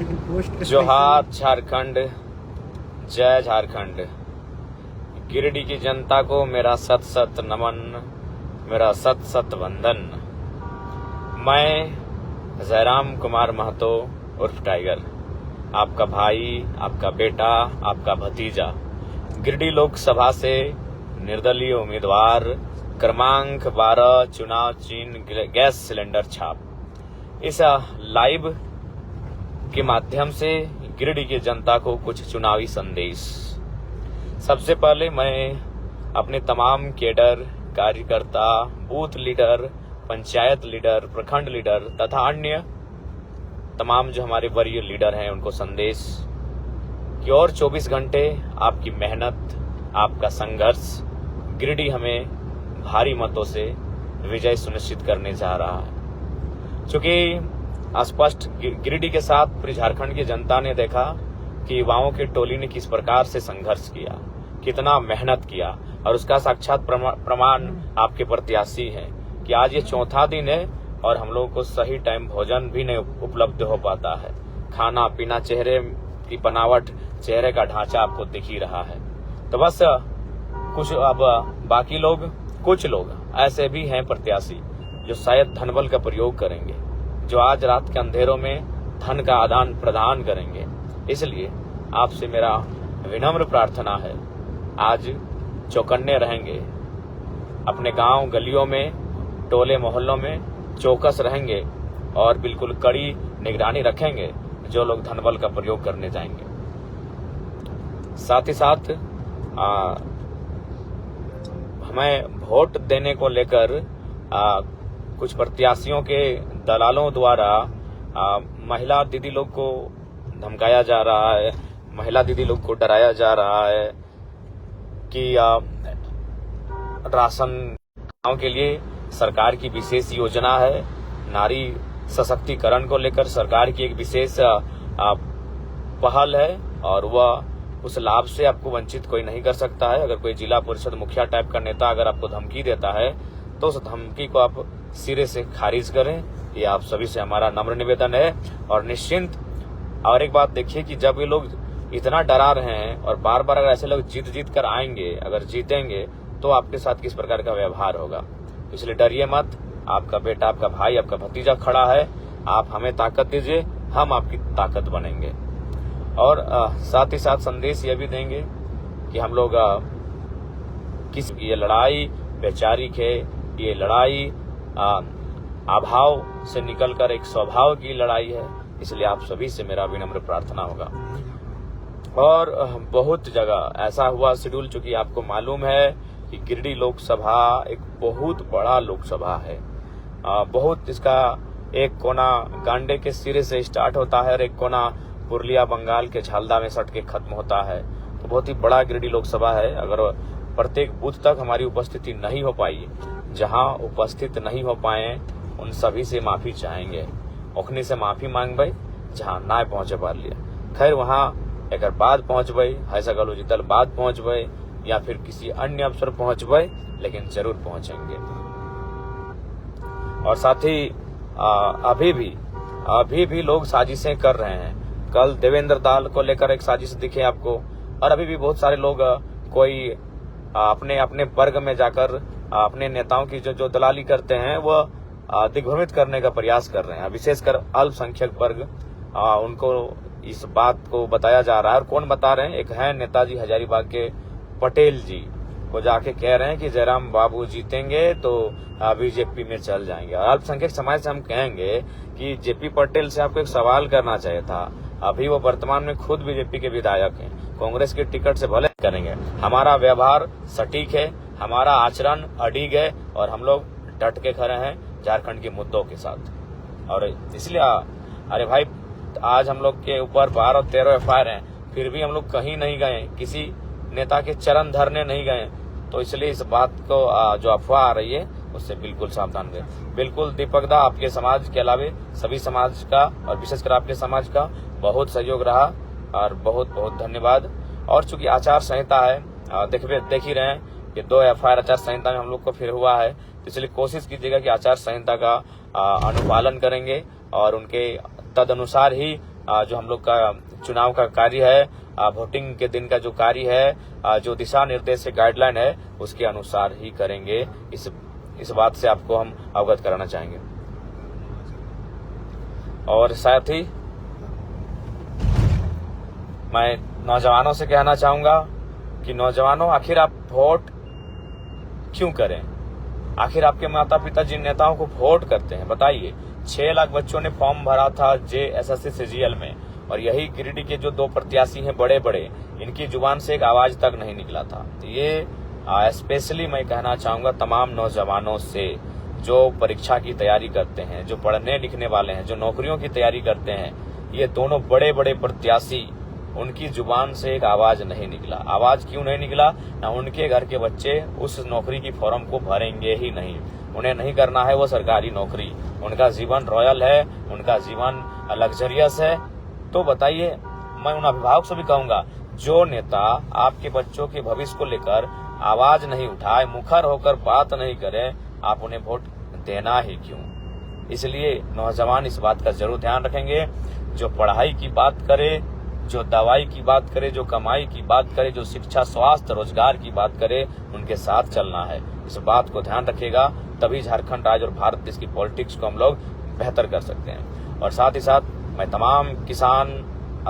जोहार झारखंड, जय झारखंड। गिरिडीह की जनता को मेरा सत सत नमन, मेरा सत सत वंदन। मैं जयराम कुमार महतो उर्फ टाइगर, आपका भाई, आपका बेटा, आपका भतीजा, गिरिडीह लोकसभा से निर्दलीय उम्मीदवार, क्रमांक 12, चुनाव चिन्ह गैस सिलेंडर छाप। इस लाइव के माध्यम से गिरिडीह की जनता को कुछ चुनावी संदेश। सबसे पहले मैं अपने तमाम केडर, कार्यकर्ता, बूथ लीडर, पंचायत लीडर, प्रखंड लीडर तथा अन्य तमाम जो हमारे वरीय लीडर हैं उनको संदेश कि और 24 घंटे आपकी मेहनत, आपका संघर्ष गिरिडीह हमें भारी मतों से विजय सुनिश्चित करने जा रहा है। चूंकि स्पष्ट गिरिडीह के साथ पूरी झारखंड की जनता ने देखा कि युवाओं की टोली ने किस प्रकार से संघर्ष किया, कितना मेहनत किया, और उसका साक्षात प्रमाण आपके प्रत्याशी है कि आज ये चौथा दिन है और हम लोगों को सही टाइम भोजन भी नहीं उपलब्ध हो पाता है। खाना पीना, चेहरे की बनावट, चेहरे का ढांचा आपको दिख ही रहा है। तो बस कुछ अब बाकी लोग, कुछ लोग ऐसे भी हैं प्रत्याशी जो शायद धनबल का प्रयोग करेंगे, जो आज रात के अंधेरों में धन का आदान प्रदान करेंगे। इसलिए आपसे मेरा विनम्र प्रार्थना है, आज चौकन्ने रहेंगे, अपने गांव गलियों में, टोले मोहल्लों में चौकस रहेंगे और बिल्कुल कड़ी निगरानी रखेंगे जो लोग धनबल का प्रयोग करने जाएंगे। साथ ही साथ हमें वोट देने को लेकर कुछ प्रत्याशियों के दलालों द्वारा महिला दीदी लोग को धमकाया जा रहा है, महिला दीदी लोग को डराया जा रहा है कि राशन गांव के लिए सरकार की विशेष योजना है। नारी सशक्तिकरण को लेकर सरकार की एक विशेष पहल है और वह उस लाभ से आपको वंचित कोई नहीं कर सकता है। अगर कोई जिला परिषद मुखिया टाइप का नेता अगर आपको धमकी देता है तो उस धमकी को आप सिरे से खारिज करें, ये आप सभी से हमारा नम्र निवेदन है। और निश्चिंत, और एक बात देखिए कि जब ये लोग इतना डरा रहे हैं और बार बार अगर ऐसे लोग जीत कर आएंगे, अगर जीतेंगे तो आपके साथ किस प्रकार का व्यवहार होगा। इसलिए डरिए मत, आपका बेटा, आपका भाई, आपका भतीजा खड़ा है, आप हमें ताकत दीजिए, हम आपकी ताकत बनेंगे। और साथ ही साथ संदेश ये भी देंगे कि हम लोग ये लड़ाई वैचारिक है, ये लड़ाई अभाव से निकलकर एक स्वभाव की लड़ाई है। इसलिए आप सभी से मेरा विनम्र प्रार्थना होगा। और बहुत जगह ऐसा हुआ शेड्यूल, चूंकि आपको मालूम है कि गिरिडीह लोकसभा एक बहुत बड़ा लोकसभा है। बहुत इसका एक कोना गांडे के सिरे से स्टार्ट होता है और एक कोना पुरलिया बंगाल के झालदा में सट के खत्म होता है। तो बहुत ही बड़ा गिरिडीह लोकसभा है। अगर प्रत्येक बूथ तक हमारी उपस्थिति नहीं हो पाई, जहां उपस्थित नहीं हो पाए उन सभी से माफी चाहेंगे, ओखनी से माफी मांगबे जहां ना पहुंचे पा लिया। खैर वहां एक बाद पहुंचबे, ऐसा गलो जीतल बाद पहुंचबे या फिर किसी अन्य अवसर पहुंचबे, लेकिन जरूर पहुंचेंगे। और साथ ही अभी भी लोग साजिशें कर रहे हैं। कल देवेंद्र दाल को लेकर एक साजिश दिखे आपको, और अभी भी बहुत सारे लोग कोई अपने अपने वर्ग में जाकर अपने नेताओं की जो दलाली करते हैं वह दिग्भ्रमित करने का प्रयास कर रहे हैं। विशेषकर अल्पसंख्यक वर्ग, उनको इस बात को बताया जा रहा है। और कौन बता रहे हैं? एक है नेताजी हजारीबाग के पटेल जी, वो जाके कह रहे हैं कि जयराम बाबू जीतेंगे तो बीजेपी में चल जाएंगे। और अल्पसंख्यक समाज से हम कहेंगे कि जेपी पटेल से आपको एक सवाल करना चाहिए था। अभी वो वर्तमान में खुद बीजेपी के विधायक हैं, कांग्रेस के टिकट से भले करेंगे। हमारा व्यवहार सटीक है, हमारा आचरण अडिग है और हम लोग डट के खड़े हैं झारखंड के मुद्दों के साथ। और इसलिए अरे भाई, आज हम लोग के ऊपर 12 और 13 एफआईआर हैं, फिर भी हम लोग कहीं नहीं गए, किसी नेता के चरण धरने नहीं गए। तो इसलिए इस बात को जो अफवाह आ रही है उससे बिल्कुल सावधान रहे। बिल्कुल दीपक दा, आपके समाज के अलावे सभी समाज का और विशेषकर आपके समाज का बहुत सहयोग रहा और बहुत बहुत धन्यवाद। और चूंकि आचार संहिता है, देख ही रहे हैं कि 2 एफआईआर आचार संहिता में हम लोग को फिर हुआ है, तो इसलिए कोशिश कीजिएगा कि आचार संहिता का अनुपालन करेंगे और उनके तदनुसार ही जो हम लोग का चुनाव का कार्य है, वोटिंग के दिन का जो कार्य है, जो दिशा निर्देश है, गाइडलाइन है, उसके अनुसार ही करेंगे। इस बात से आपको हम अवगत कराना चाहेंगे। और साथ ही मैं नौजवानों से कहना चाहूंगा कि नौजवानों, आखिर आप वोट क्यों करें? आखिर आपके माता पिता जिन नेताओं को वोट करते हैं, बताइए। 6 लाख बच्चों ने फॉर्म भरा था JSSC CGL में, और यही गिरिडीह के जो 2 प्रत्याशी हैं बड़े बड़े, इनकी जुबान से एक आवाज तक नहीं निकला था। तो ये स्पेशली मैं कहना चाहूंगा तमाम नौजवानों से, जो परीक्षा की तैयारी करते हैं, जो पढ़ने लिखने वाले हैं, जो नौकरियों की तैयारी करते हैं, ये दोनों बड़े बड़े प्रत्याशी, उनकी जुबान से एक आवाज नहीं निकला। आवाज क्यों नहीं निकला? ना उनके घर के बच्चे उस नौकरी की फॉर्म को भरेंगे ही नहीं। उन्हें नहीं करना है वो सरकारी नौकरी। उनका जीवन रॉयल है, उनका जीवन लग्जरियस है। तो बताइए, मैं उन अभिभावक से भी कहूंगा, जो नेता आपके बच्चों के भविष्य को लेकर आवाज नहीं उठाए, मुखर होकर बात नहीं करे, आप उन्हें वोट देना ही क्यों? इसलिए नौजवान इस बात का जरूर ध्यान रखेंगे। जो पढ़ाई की बात करे, जो दवाई की बात करे, जो कमाई की बात करे, जो शिक्षा, स्वास्थ्य, रोजगार की बात करे, उनके साथ चलना है। इस बात को ध्यान रखिएगा, तभी झारखंड राज्य और भारत देश की पॉलिटिक्स को हम लोग बेहतर कर सकते हैं। और साथ ही साथ मैं तमाम किसान,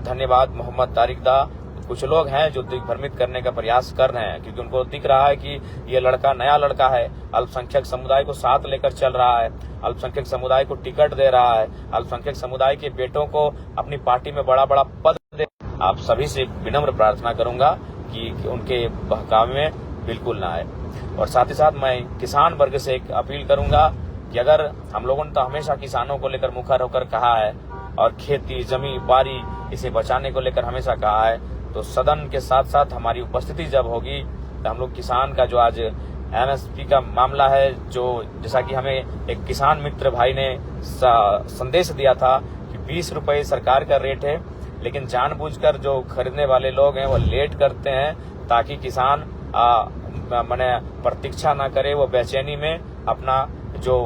धन्यवाद मोहम्मद तारिकदा, कुछ लोग हैं जो दिग्भ्रमित करने का प्रयास कर रहे हैं, क्योंकि उनको दिख रहा है कि ये लड़का नया लड़का है, अल्पसंख्यक समुदाय को साथ लेकर चल रहा है, अल्पसंख्यक समुदाय को टिकट दे रहा है, अल्पसंख्यक समुदाय के बेटों को अपनी पार्टी में बड़ा बड़ा पद दे। आप सभी से विनम्र प्रार्थना करूंगा कि उनके बहकावे में बिल्कुल ना आए। और साथ ही साथ मैं किसान वर्ग से एक अपील करूंगा कि अगर हम लोगों ने तो हमेशा किसानों को लेकर मुखर होकर कहा है, और खेती, जमी, बारी, इसे बचाने को लेकर हमेशा कहा है, तो सदन के साथ साथ हमारी उपस्थिति जब होगी तो हम लोग किसान का जो आज MSP का मामला है, जो जैसा कि हमें एक किसान मित्र भाई ने संदेश दिया था कि 20 रुपए सरकार का रेट है, लेकिन जानबूझकर जो खरीदने वाले लोग हैं वो लेट करते हैं, ताकि किसान माने प्रतीक्षा ना करे, वो बेचैनी में अपना जो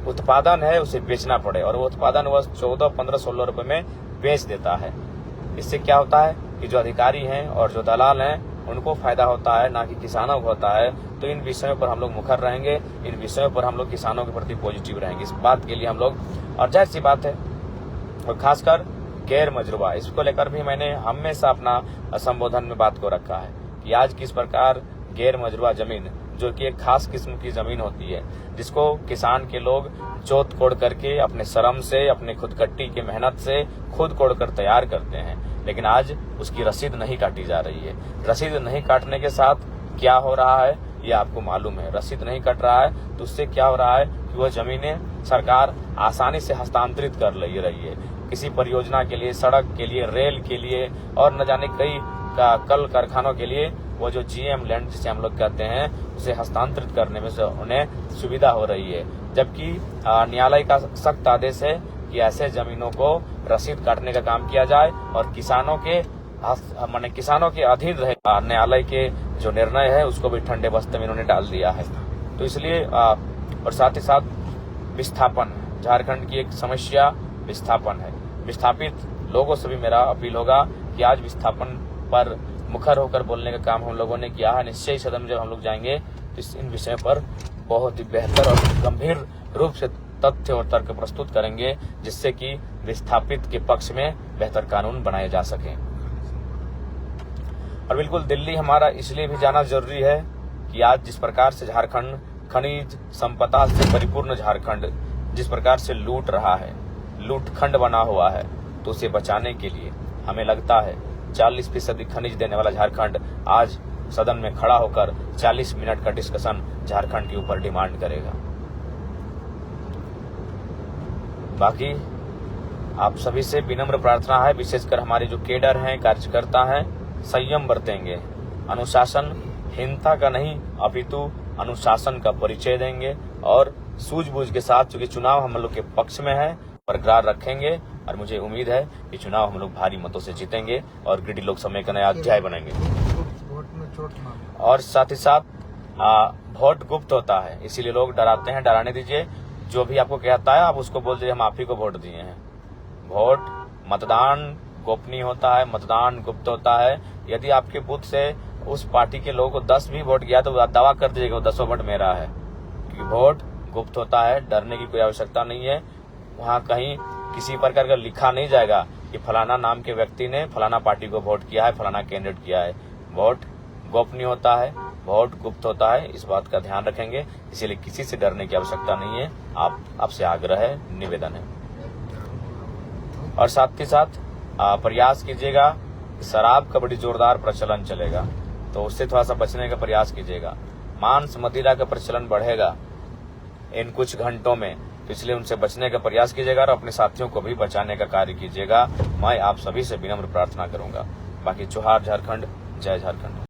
उत्पादन है उसे बेचना पड़े, और वो उत्पादन वह 14, 15, 16 रुपए में बेच देता है। इससे क्या होता है कि जो अधिकारी हैं और जो दलाल हैं उनको फायदा होता है, ना कि किसानों को होता है। तो इन विषयों पर हम लोग मुखर रहेंगे, इन विषयों पर हम लोग किसानों के प्रति पॉजिटिव रहेंगे। इस बात के लिए हम लोग, और जाहिर सी बात है, और खासकर गैर मजरूबा, इसको लेकर भी मैंने हमेशा अपना संबोधन में बात को रखा है कि आज किस प्रकार गैर मजरूबा जमीन, जो कि एक खास किस्म की जमीन होती है, जिसको किसान के लोग जोत कोड़ करके अपने श्रम से, अपने खुदकट्टी की मेहनत से खुद कोड़ कर तैयार करते हैं, लेकिन आज उसकी रसीद नहीं काटी जा रही है। रसीद नहीं काटने के साथ क्या हो रहा है ये आपको मालूम है। रसीद नहीं कट रहा है तो उससे क्या हो रहा है कि वह जमीनें सरकार आसानी से हस्तांतरित कर ले रही है, किसी परियोजना के लिए, सड़क के लिए, रेल के लिए, और न जाने कई कल कारखानों के लिए वो जो GM लैंड जिसे हम लोग कहते हैं, उसे हस्तांतरित करने में से उन्हें सुविधा हो रही है। जबकि न्यायालय का सख्त आदेश है कि ऐसे जमीनों को रसीद काटने का काम किया जाए और किसानों के अधीन रहे। न्यायालय के जो निर्णय है उसको भी ठंडे बस्ते में इन्होंने डाल दिया है। तो इसलिए और साथ ही साथ विस्थापन, झारखंड की एक समस्या विस्थापन है। विस्थापित लोगों से भी मेरा अपील होगा कि आज विस्थापन पर मुखर होकर बोलने का काम हम लोगों ने किया है। निश्चय ही सदन में जब हम लोग जाएंगे तो इन विषयों पर बहुत ही बेहतर और गंभीर रूप से तथ्य और तर्क प्रस्तुत करेंगे, जिससे कि विस्थापित के पक्ष में बेहतर कानून बनाए जा सके। और बिल्कुल दिल्ली हमारा इसलिए भी जाना जरूरी है कि आज जिस प्रकार से झारखंड खनिज संपदा से परिपूर्ण झारखंड जिस प्रकार से लूट रहा है, लूटखंड बना हुआ है, तो उसे बचाने के लिए हमें लगता है 40% खनिज देने वाला झारखंड आज सदन में खड़ा होकर 40 मिनट का डिस्कशन झारखंड के ऊपर डिमांड करेगा। बाकी आप सभी से विनम्र प्रार्थना है, विशेषकर हमारे जो केडर हैं, कार्यकर्ता हैं, संयम बरतेंगे, अनुशासनहीनता का नहीं अपितु अनुशासन का परिचय देंगे और सूझबूझ के साथ, चूंकि चुनाव हम लोग के पक्ष में है, बरकरार रखेंगे। और मुझे उम्मीद है कि चुनाव हम लोग भारी मतों से जीतेंगे और गिरिडीह लोकसभा में एक नया अध्याय बनेंगे। और साथ ही साथ वोट गुप्त होता है, इसीलिए लोग डराते हैं। डराने दीजिए, जो भी आपको कहता है आप उसको बोल दीजिए हम आप ही को वोट दिए हैं। वोट मतदान गोपनीय होता है, मतदान गुप्त होता है। यदि आपके बूथ से उस पार्टी के लोगों को 10 भी वोट गया तो दावा कर दीजिएगा 10 वोट मेरा है, क्योंकि वोट गुप्त होता है। डरने की कोई आवश्यकता नहीं है। वहां कहीं किसी प्रकार का लिखा नहीं जाएगा कि फलाना नाम के व्यक्ति ने फलाना पार्टी को वोट किया है, फलाना कैंडिडेट किया है। वोट गोपनीय होता है, वोट गुप्त होता है, इस बात का ध्यान रखेंगे। इसीलिए किसी से डरने की आवश्यकता नहीं है। आपसे आग्रह है, निवेदन है। और साथ ही साथ प्रयास कीजिएगा, शराब का बड़ी जोरदार प्रचलन चलेगा, तो उससे थोड़ा सा बचने का प्रयास कीजिएगा। मांस मदिरा का प्रचलन बढ़ेगा इन कुछ घंटों में, तो इसलिए उनसे बचने का प्रयास कीजिएगा और अपने साथियों को भी बचाने का कार्य कीजिएगा। मैं आप सभी से विनम्र प्रार्थना करूंगा। बाकी जोहार झारखंड, जय झारखंड।